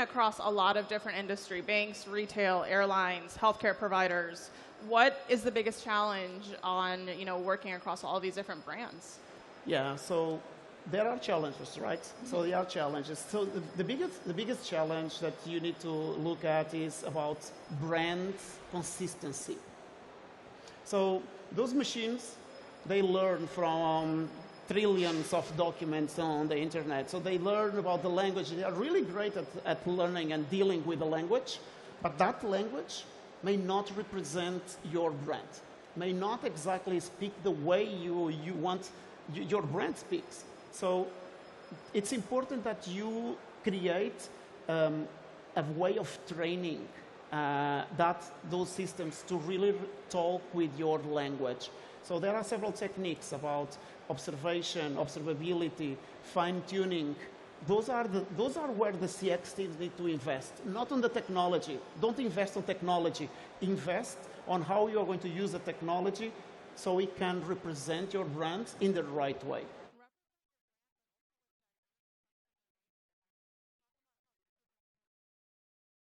across a lot of different industry, banks, retail, airlines, healthcare providers. What is the biggest challenge on working across all these different brands? Yeah, so there are challenges, right? So there are challenges. So the biggest challenge that you need to look at is about brand consistency. So those machines, they learn from trillions of documents on the internet. So they learn about the language. They are really great at learning and dealing with the language, but that language may not represent your brand, may not exactly speak the way you want your brand speaks. So it's important that you create a way of training those systems to really talk with your language. So there are several techniques about observation, observability, fine-tuning. Those are where the CX teams need to invest, not on the technology. Don't invest on technology. Invest on how you're going to use the technology so it can represent your brand in the right way.